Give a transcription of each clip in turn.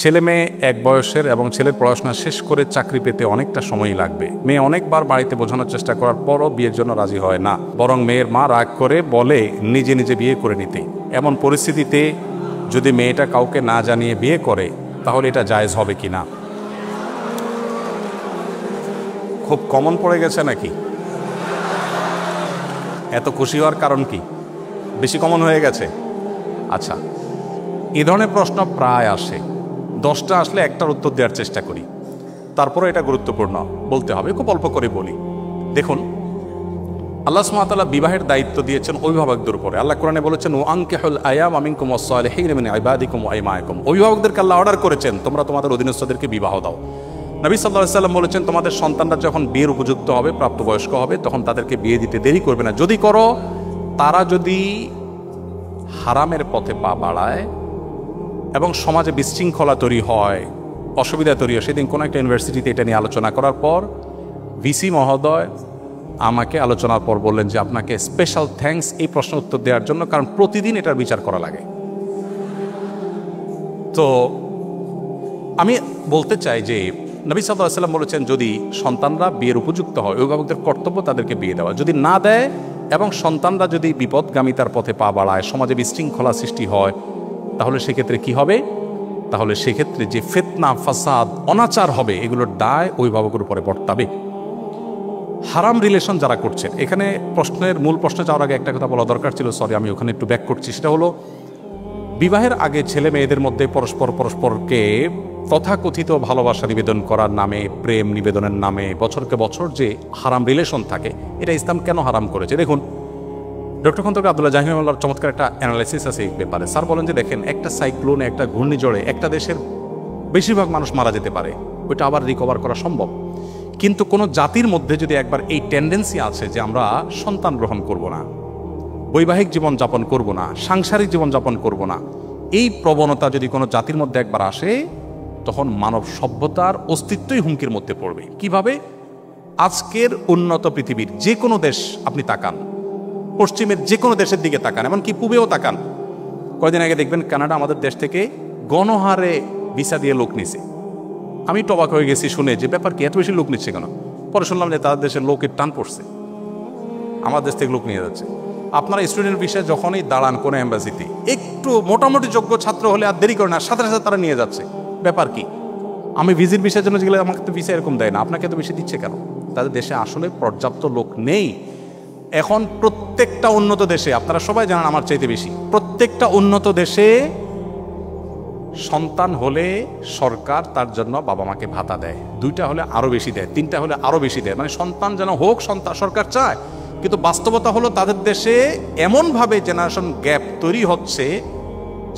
ছেলে মেয়ে এক বয়সের এবং ছেলের পড়াশোনা শেষ করে চাকরি পেতে অনেকটা সময়ই লাগবে। মেয়ে অনেকবার বাড়িতে বোঝানোর চেষ্টা করার পরও বিয়ের জন্য রাজি হয় না, বরং মেয়ের মা রাগ করে বলে নিজে নিজে বিয়ে করে নিতে। এমন পরিস্থিতিতে যদি মেয়েটা কাউকে না জানিয়ে বিয়ে করে তাহলে এটা জায়েজ হবে কি না? খুব কমন পড়ে গেছে নাকি? এত খুশি হওয়ার কারণ কি? বেশি কমন হয়ে গেছে? আচ্ছা, এই ধরনের প্রশ্ন প্রায় আসে। 10টা আসলে একটার উত্তর দেওয়ার চেষ্টা করি, তারপরে এটা গুরুত্বপূর্ণ বলতে হবে। খুব অল্প করে বলি। দেখুন, আল্লাহ সুবহানাহু ওয়া তাআলা বিবাহের দায়িত্ব দিয়েছেন অভিভাবকদের উপরে। আল্লাহ কোরআনে বলেছেন, ওয়ানকিহুল আয়ামা মিনকুম ওয়াস-সালিহিনা মিন ইবাদিকুম ওয়া ইমাইকুম। অভিভাবকদেরকে আল্লাহ অর্ডার করেছেন তোমরা তোমাদের অধীনস্থদেরকে বিবাহ দাও। নবী সাল্লাল্লাহু আলাইহি সাল্লাম বলেছেন, তোমাদের সন্তানরা যখন বিয়ের উপযুক্ত হবে, প্রাপ্তবয়স্ক হবে, তখন তাদেরকে বিয়ে দিতে দেরি করবে না। যদি করো, তারা যদি হারামের পথে পা বাড়ায় এবং সমাজে বিশৃঙ্খলা তৈরি হয়, অসুবিধা তৈরি হয়। সেদিন কোনো একটা ইউনিভার্সিটিতে এটা নিয়ে আলোচনা করার পর ভিসি মহোদয় আমাকে আলোচনার পর বললেন যে আপনাকে স্পেশাল থ্যাঙ্কস এই প্রশ্ন উত্তর দেওয়ার জন্য, কারণ প্রতিদিন এটার বিচার করা লাগে। তো আমি বলতে চাই যে নবী সাল্লাল্লাহু আলাইহি ওয়াসাল্লাম বলেছেন, যদি সন্তানরা বিয়ের উপযুক্ত হয়, অভিভাবকদের কর্তব্য তাদেরকে বিয়ে দেওয়া। যদি না দেয় এবং সন্তানরা যদি বিপদগামিতার পথে পা বাড়ায়, সমাজে বিশৃঙ্খলা সৃষ্টি হয়, তাহলে সেক্ষেত্রে কি হবে? তাহলে সেক্ষেত্রে যে ফিতনা, ফাসাদ, অনাচার হবে, এগুলোর দায় অভিভাবকের উপরে বর্তাবে। হারাম রিলেশন যারা করছেন, এখানে প্রশ্নের মূল প্রশ্নে যাওয়ার আগে একটা কথা বলা দরকার ছিল, সরি আমি ওখানে একটু ব্যাক করছি। সেটা হলো, বিবাহের আগে ছেলে মেয়েদের মধ্যে পরস্পরকে তথাকথিত ভালোবাসা নিবেদন করার নামে, প্রেম নিবেদনের নামে বছরকে বছর যে হারাম রিলেশন থাকে, এটা ইসলাম কেন হারাম করেছে? দেখুন, ডক্টর খন্দকার আব্দুল্লাহ জাহিমুল্লাহর চমৎকার একটা অ্যানালাইসিস আছে এই ব্যাপারে। স্যার বলেন যে দেখেন, একটা সাইক্লোনে, একটা ঘূর্ণিঝড়ে একটা দেশের বেশিরভাগ মানুষ মারা যেতে পারে, ওইটা আবার রিকভার করা সম্ভব। কিন্তু কোনো জাতির মধ্যে যদি একবার এই টেন্ডেন্সি আছে যে আমরা সন্তান গ্রহণ করব না, বৈবাহিক জীবন যাপন করব না, সাংসারিক জীবন যাপন করব না, এই প্রবণতা যদি কোনো জাতির মধ্যে একবার আসে, তখন মানব সভ্যতার অস্তিত্বই হুমকির মধ্যে পড়বে। কিভাবে? আজকের উন্নত পৃথিবীর যে কোনো দেশ আপনি তাকান, পশ্চিমের যে কোনো দেশের দিকে তাকান, এমনকি পূবেও তাকান, কয়েকদিন আগে দেখবেন কানাডা আমাদের দেশ থেকে গণহারে ভিসা দিয়ে লোক নিছে। আমি তো অবাক হয়ে গেছি শুনে যে ব্যাপার কি, এত বেশি লোক নিচ্ছে কেন? পরে শুনলাম যে তাদের দেশের লোকের টান পড়ছে, আমার দেশ থেকে লোক নিয়ে যাচ্ছে। আপনারা স্টুডেন্ট ভিসায় যখনই দাঁড়ান কোনো এম্বাসিতে, একটু মোটামুটি যোগ্য ছাত্র হলে আর দেরি করে না, সাথে সাথে তারা নিয়ে যাচ্ছে। ব্যাপার কি? আমি ভিজিট ভিসার জন্য গেলে আমাকে তো ভিসা এরকম দেয় না, আপনাকে তো বেশি দিচ্ছে কেন? তাদের দেশে আসলে পর্যাপ্ত লোক নেই। এখন প্রত্যেকটা উন্নত দেশে, আপনারা সবাই জানেন আমার চাইতে বেশি, প্রত্যেকটা উন্নত দেশে সন্তান হলে সরকার তার জন্য বাবা মাকে ভাতা দেয়, 2টা হলে আরো বেশি দেয়, 3টা হলে আরো বেশি দেয়। মানে সন্তান যেন হোক, সন্তান সরকার চায়। কিন্তু বাস্তবতা হলো তাদের দেশে এমনভাবে জেনারেশন গ্যাপ তৈরি হচ্ছে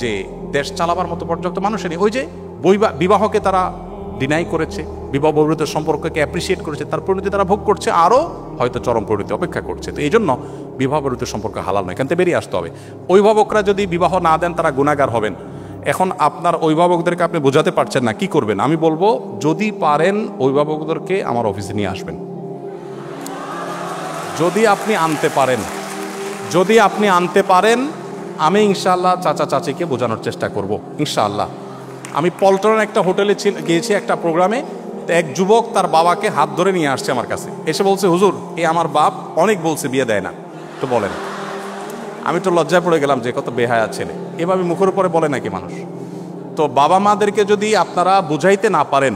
যে দেশ চালাবার মতো পর্যাপ্ত মানুষের নেই। ওই যে বিবাহকে তারা ডিনাই করেছে, বিবাহ বহির্ভূত সম্পর্ককে অ্যাপ্রিসিয়েট করেছে, তার পরিণতি তারা ভোগ করছে, আরও হয়তো চরম পরিণতি অপেক্ষা করছে। তো এই জন্য বিবাহ বহির্ভূত সম্পর্ক হালাল নয়, এখান থেকে বেরিয়ে আসতে হবে। অভিভাবকরা যদি বিবাহ না দেন, তারা গুনাহগার হবেন। এখন আপনার অভিভাবকদেরকে আপনি বোঝাতে পারছেন না, কি করবেন? আমি বলবো, যদি পারেন অভিভাবকদেরকে আমার অফিসে নিয়ে আসবেন। যদি আপনি আনতে পারেন, আমি ইনশাআল্লাহ চাচা চাচিকে বোঝানোর চেষ্টা করব ইনশাআল্লাহ। আমি পল্টনের একটা হোটেলে গিয়েছি একটা প্রোগ্রামে, তো এক যুবক তার বাবাকে হাত ধরে নিয়ে আসছে আমার কাছে, এসে বলছে, হুজুর আমার বাপ অনেক বলছে বিয়ে দেয় না, তো বলেন। আমি তো লজ্জায় পড়ে গেলাম যে কত বেহায়া ছেলে, এভাবে মুখের উপরে বলে নাকি মানুষ? তো বাবা মাদেরকে যদি আপনারা বুঝাইতে না পারেন,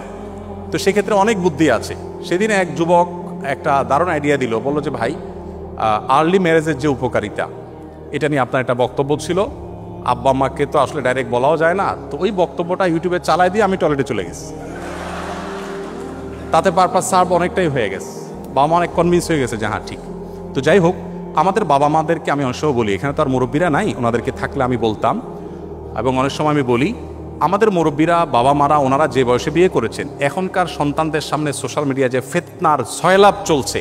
তো সেক্ষেত্রে অনেক বুদ্ধি আছে। সেদিন এক যুবক একটা দারুণ আইডিয়া দিল, বললো যে ভাই, আর্লি ম্যারেজের যে উপকারিতা, এটা নিয়ে আপনার একটা বক্তব্য ছিল, আব্বা আম্মাকে তো আসলে ডাইরেক্ট বলাও যায় না, তো ওই বক্তব্যটা ইউটিউবে চালাই দিয়ে আমি টয়লেটে চলে গেছি। তাতে পারপাস সার্ভ অনেকটাই হয়ে গেছে, বাবা মা অনেক কনভিন্স হয়ে গেছে যে হ্যাঁ ঠিক। তো যাই হোক, আমাদের বাবা মাদেরকে আমি অনেক সময় বলি, এখানে তো আর মুরব্বীরা নাই, ওনাদেরকে থাকলে আমি বলতাম, এবং অনেক সময় আমি বলি, আমাদের মুরব্বীরা, বাবা মারা, ওনারা যে বয়সে বিয়ে করেছেন, এখনকার সন্তানদের সামনে সোশ্যাল মিডিয়া যে ফিতনার সয়লাভ চলছে,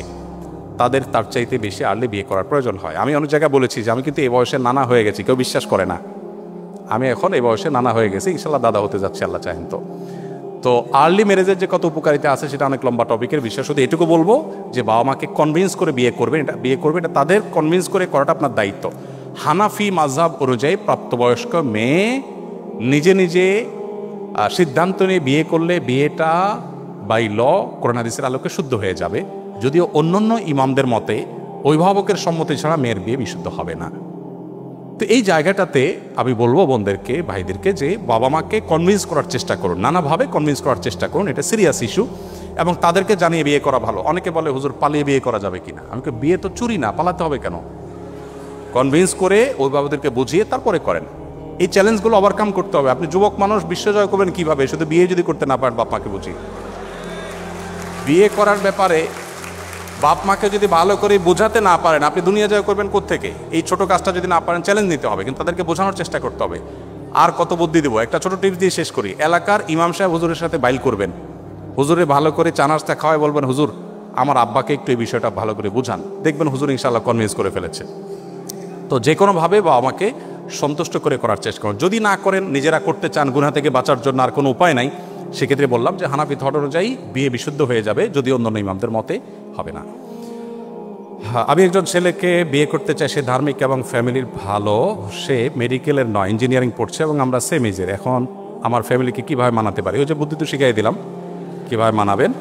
তাদের তার চাইতে বেশি আর্লি বিয়ে করার প্রয়োজন হয়। আমি অনেক জায়গায় বলেছি যে আমি কিন্তু এই বয়সে নানা হয়ে গেছি, কেউ বিশ্বাস করে না। আমি এখন এই বয়সে নানা হয়ে গেছি, ইনশাল্লাহ দাদা হতে যাচ্ছে, আল্লাহ চাহেন তো। তো আর্লি ম্যারেজের যে কত উপকারিতা আছে সেটা অনেক লম্বা টপিকের বিষয়। শুধু এটুকু বলবো যে বাবা মাকে কনভিন্স করে বিয়ে করবেন, এটা তাদের কনভিন্স করে করাটা আপনার দায়িত্ব। হানাফি মাযহাব অনুযায়ী প্রাপ্তবয়স্ক মেয়ে নিজে নিজে সিদ্ধান্ত নিয়ে বিয়ে করলে বিয়েটা বাই ল কোরআন হাদিসের আলোকে শুদ্ধ হয়ে যাবে, যদিও অন্যান্য ইমামদের মতে অভিভাবকের সম্মতি ছাড়া মেয়ের বিয়ে বিশুদ্ধ হবে না। তো এই জায়গাটাতে আমি বলবো বোনদেরকে, ভাইদেরকে, যে বাবা মাকে কনভিন্স করার চেষ্টা করুন, নানাভাবে কনভিন্স করার চেষ্টা করুন। এটা সিরিয়াস ইস্যু এবং তাদেরকে জানিয়ে বিয়ে করা ভালো। অনেকে বলে হুজুর পালিয়ে বিয়ে করা যাবে কিনা, আমি বিয়ে তো চুরি না, পালাতে হবে কেন? কনভিন্স করে অভিভাবকদেরকে বুঝিয়ে তারপরে করেন। এই চ্যালেঞ্জগুলো ওভারকাম করতে হবে। আপনি যুবক মানুষ, বিশ্বজয় করবেন কিভাবে? শুধু বিয়ে যদি করতে না পারেন বাপ মাকে বুঝিয়ে। বিয়ে করার ব্যাপারে বাপ মাকে যদি ভালো করে বোঝাতে না পারেন, আপনি দুনিয়া জয় করবেন কোত্থেকে? এই ছোট কাজটা যদি না পারেন চ্যালেঞ্জ নিতে হবে, কিন্তু তাদেরকে বোঝানোর চেষ্টা করতে হবে। আর কত বুদ্ধি দেবো, একটা ছোট টিপস দিয়ে শেষ করি। এলাকার ইমাম সাহেব হুজুরের সাথে বাইল করবেন, হুজুরে ভালো করে চা নাস্তা খাওয়ায় বলবেন হুজুর আমার আব্বাকে একটু এই বিষয়টা ভালো করে বুঝান, দেখবেন হুজুর ইনশাআল্লাহ কনভিন্স করে ফেলেছে। তো যে কোনোভাবে বাবা মাকে সন্তুষ্ট করে করার চেষ্টা করুন। যদি না করেন, নিজেরা করতে চান, গুনাহ থেকে বাঁচার জন্য আর কোনো উপায় নাই, সেক্ষেত্রে বললাম যে হানাফি থট অনুযায়ী বিয়ে বিশুদ্ধ হয়ে যাবে, যদি অন্যান্য ইমামদের মতে হবে না। আমি একজন ছেলেকে বিয়ে করতে চাই, সে ধার্মিক এবং ফ্যামিলির ভালো, সে মেডিকেলের নয় ইঞ্জিনিয়ারিং পড়ছে এবং আমরা সেম এজের। এখন আমার ফ্যামিলিকে কীভাবে মানাতে পারি? ওই যে বুদ্ধি তো শিখিয়ে দিলাম কীভাবে মানাবেন।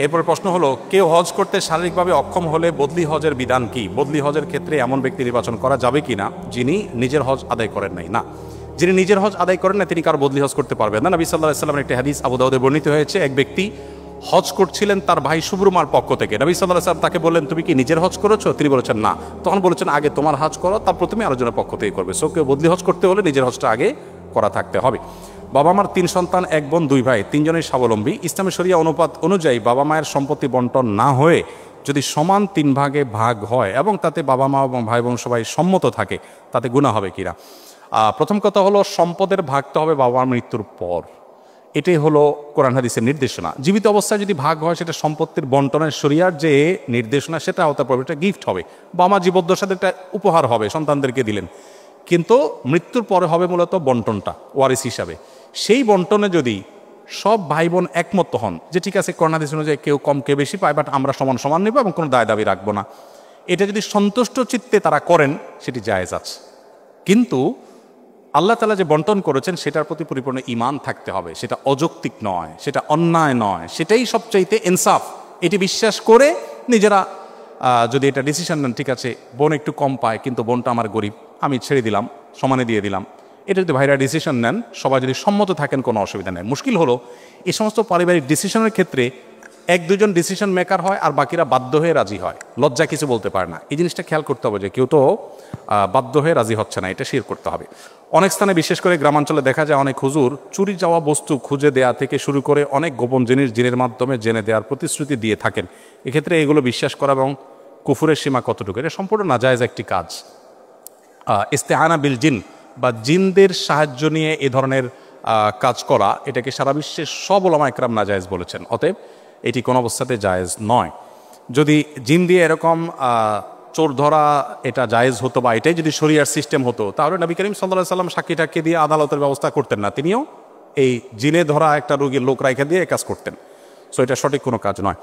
এরপর প্রশ্ন হলো, কেউ হজ করতে শারীরিকভাবে অক্ষম হলে বদলি হজের বিধান কি? বদলি হজের ক্ষেত্রে এমন ব্যক্তি নির্বাচন করা যাবে কি না যিনি নিজের হজ আদায় করেন নাই? না, যিনি নিজের হজ আদায় করেন না তিনি কারো বদলি হজ করতে পারবেন না। নবী সাল্লাল্লাহু আলাইহি ওয়াসাল্লামের একটি হাদিস আবু দাউদে বর্ণিত হয়েছে, এক ব্যক্তি হজ করছিলেন তার ভাই সুব্রমার পক্ষ থেকে। নবী সাল্লাল্লাহু আলাইহি ওয়াসাল্লাম তাকে বললেন, তুমি কি নিজের হজ করেছো? তিনি বলেছেন না। তখন বলেছেন, আগে তোমার হজ করো, তারপর তুমি আরেকজনের পক্ষ থেকে করবে। সো কেউ বদলি হজ করতে হলে নিজের হজটা আগে করা থাকতে হবে। বাবা মার 3 সন্তান, 1 বোন 2 ভাই, 3জনই স্বাবলম্বী। ইসলামী শরিয়া অনুপাত অনুযায়ী বাবা মায়ের সম্পত্তি বন্টন না হয়ে যদি সমান 3 ভাগে ভাগ হয় এবং তাতে বাবা মা এবং ভাই বোন সবাই সম্মত থাকে, তাতে গুনাহ হবে কিনা? প্রথম কথা হলো, সম্পদের ভাগটা হবে বাবা মার মৃত্যুর পর। এটাই হলো কোরআন হাদিসের নির্দেশনা। জীবিত অবস্থায় যদি ভাগ হয়, সেটা সম্পত্তির বন্টনের শরিয়ার যে নির্দেশনা সেটা আওতা পড়বে, এটা গিফট হবে। বাবা মা জীবদ্দশাতে একটা উপহার হবে, সন্তানদেরকে দিলেন। কিন্তু মৃত্যুর পরে হবে মূলত বন্টনটা ওয়ারিস হিসাবে। সেই বন্টনে যদি সব ভাই বোন একমত হন যে ঠিক আছে কোরআন হাদিস অনুযায়ী কেউ কম কেউ বেশি পায়, বাট আমরা সমান সমান নেব এবং কোনো দায় দাবি রাখবো না, এটা যদি সন্তুষ্ট চিত্তে তারা করেন, সেটি জায়েজ আছে। কিন্তু আল্লাহ তাআলা যে বন্টন করেছেন সেটার প্রতি পরিপূর্ণ ঈমান থাকতে হবে, সেটা অযৌক্তিক নয়, সেটা অন্যায় নয়, সেটাই সবচাইতে ইনসাফ। এটি বিশ্বাস করে নিজেরা যদি এটা ডিসিশন নেন, ঠিক আছে বোন একটু কম পায় কিন্তু বোনটা আমার গরিব, আমি ছেড়ে দিলাম, সমানে দিয়ে দিলাম, এটা যদি ভাইরা ডিসিশন নেন, সবাই যদি সম্মত থাকেন, কোনো অসুবিধা নেই। মুশকিল হলো এই সমস্ত পারিবারিক ডিসিশনের ক্ষেত্রে 1-2জন ডিসিশন মেকার হয় আর বাকিরা বাধ্য হয়ে রাজি হয়, লজ্জা কিছু বলতে পারে না। এই জিনিসটা খেয়াল করতে হবে যে কেউ তো বাধ্য হয়ে রাজি হচ্ছে না, এটা শির করতে হবে। অনেক স্থানে বিশেষ করে গ্রামাঞ্চলে দেখা যায় অনেক হুজুর চুরি যাওয়া বস্তু খুঁজে দেয়া থেকে শুরু করে অনেক গোপন জিনিস জিনের মাধ্যমে জেনে দেওয়ার প্রতিশ্রুতি দিয়ে থাকেন। এক্ষেত্রে এগুলো বিশ্বাস করা এবং কুফুরের সীমা কতটুকু, এটা সম্পূর্ণ নাজায়েজ একটি কাজ। ইস্তেআনা বিল জিন বা জিনদের সাহায্য নিয়ে এ ধরনের কাজ করা, এটাকে সারা বিশ্বের সব উলামা ইকরাম নাজায়েজ বলেছেন। অতএব এটি কোনো অবস্থাতে জায়েজ নয়। যদি জিন দিয়ে এরকম চোর ধরা এটা জায়েজ হতো বা এটাই যদি শরিয়ার সিস্টেম হতো, তাহলে নবী করিম সাল্লাল্লাহু আলাইহি সাল্লাম সাক্ষী টাক্ষী দিয়ে আদালতের ব্যবস্থা করতেন না, তিনিও এই জিনে ধরা একটা রোগীর লোক রাইখা দিয়ে কাজ করতেন। সো এটা সঠিক কোনো কাজ নয়।